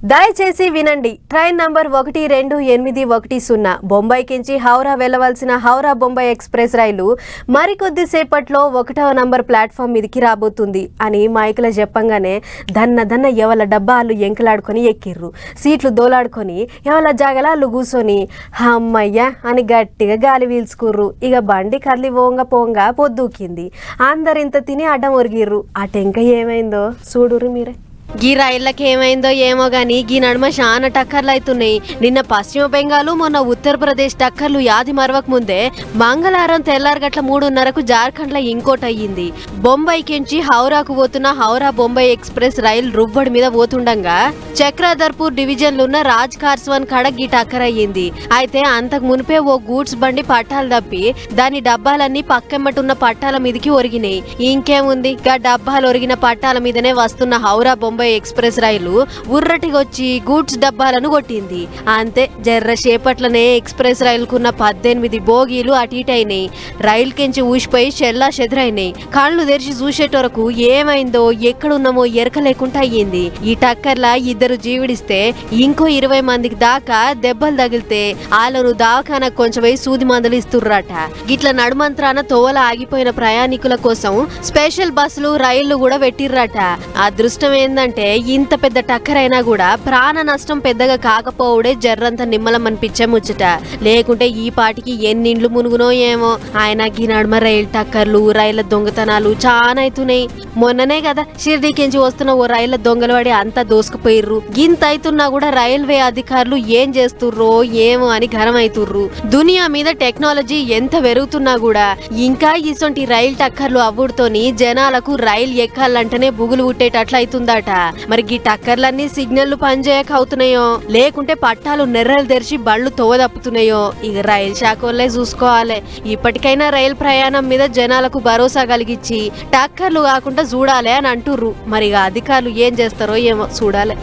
దయచేసి వినండి. Train number 12810 బొంబాయికించి Howrah వెళ్లవలసిన హౌరా బొంబాయి ఎక్స్ప్రెస్ రైలు మరికొద్ది సేపట్లో 1వ నంబర్ ప్లాట్ఫామ్ మీదికి రాబోతుంది అని మైకుల చెప్పంగానే దన్న ఎవల డబ్బాలు ఎంకలాడుకొని ఎక్కిర్రు. సీట్లు దోలాడుకొని ఎవల జాగలాలు కూసోని అమ్మయ్య అని గట్టిగా గాలి వీల్చుకుర్రు. ఇక బండి కదిలి పోంగా పొద్దుకింది. అందరింత తిని అడ్డం ఒరిగిర్రు. ఆ టెంక ఏమైందో చూడుర్రు మీరే. గీ రైళ్ళకి ఏమైందో ఏమో గాని గీ నడుమ చాలా టక్కర్లు అవుతున్నాయి. నిన్న పశ్చిమ బెంగాల్, మొన్న ఉత్తరప్రదేశ్ టక్కర్లు యాది మరవక ముందే మంగళవారం తెల్లారగట్ల 3:30కు జార్ఖండ్ లో ఇంకోటి అయ్యింది. బొంబాయికించి హౌరాకు పోతున్న హౌరా బొంబాయి ఎక్స్ప్రెస్ రైలు రువ్వడి మీద పోతుండగా చక్రాధర్పూర్ డివిజన్ లో ఉన్న రాజ్ కార్స్వాన్ కాడ గీ టక్కర్ అయ్యింది. అయితే అంతకు మునిపే ఓ గూడ్స్ బండి పట్టాలు తప్పి దాని డబ్బాలన్నీ పక్కెమ్మటున్న పట్టాల మీదకి ఒరిగినాయి. ఇంకేముంది, గా డబ్బాలు ఒరిగిన పట్టాల మీదనే వస్తున్న హౌరా బొంబాయి ఎక్స్ప్రెస్ రైలు ఉర్రటిగొచ్చి గూడ్స్ డబ్బాలను కొట్టింది. అంతే, జర్ర చేపట్లనే ఎక్స్ప్రెస్ రైలుకున్న 18 బోగీలు అటీటైనాయి. రైలు కెంచి ఊసిపోయి చెల్లా చెదరైనాయి. కళ్ళు తెరిచి చూసేటోరకు ఏమైందో ఎక్కడున్నామో ఎరక లేకుండా అయ్యింది. ఈ టక్కర్లా 2 జీవిడిస్తే ఇంకో 20 మందికి దాకా దెబ్బలు తగిలితే వాళ్ళను దావఖానకు కొంచెం సూది మందులు ఇస్తుర్రట. గిట్ల నడుమంత్రాన తోవల ఆగిపోయిన ప్రయాణికుల కోసం స్పెషల్ బస్సులు రైళ్లు కూడా పెట్టిర్రట. అదృష్టం ఏందంటే ఇంత పెద్ద టక్కర్ అయినా కూడా ప్రాణ నష్టం పెద్దగా కాకపోవడే జర్రంత నిమ్మలం అనిపించే ముచ్చట. లేకుంటే ఈ పాటికి ఎన్నిండ్లు మునుగునో ఏమో. ఆయన గీ నడుమ రైలు టక్కర్లు, రైళ్ల దొంగతనాలు చాలా అవుతున్నాయి. మొన్ననే కదా షిర్డీకించి వస్తున్న ఓ రైళ్ల దొంగలు పడి అంతా దోసుకుపోయిర్రు. గింత అవుతున్నా కూడా రైల్వే అధికారులు ఏం చేస్తుర్రో ఏమో అని ఘనం అవుతుర్రు. దునియా మీద టెక్నాలజీ ఎంత పెరుగుతున్నా కూడా ఇంకా ఇసొంటి రైలు టక్కర్లు అవ్వుడుతోని జనాలకు రైలు ఎక్కాలంటేనే బుగులు పుట్టేటట్లు అవుతుందట. మరి ఈ టక్కర్లన్నీ సిగ్నల్ పనిచేయక అవుతున్నాయో లేకుంటే పట్టాలు నెర్రలు తెరిచి బళ్ళు తోవదప్పుతున్నాయో ఇక రైలు శాఖ వాళ్ళే చూసుకోవాలి. ఇప్పటికైనా రైలు ప్రయాణం మీద జనాలకు భరోసా కలిగించి టక్కర్లు కాకుండా చూడాలి అని అంటుర్రు. మరి ఇక అధికారులు ఏం చేస్తారో ఏమో చూడాలి.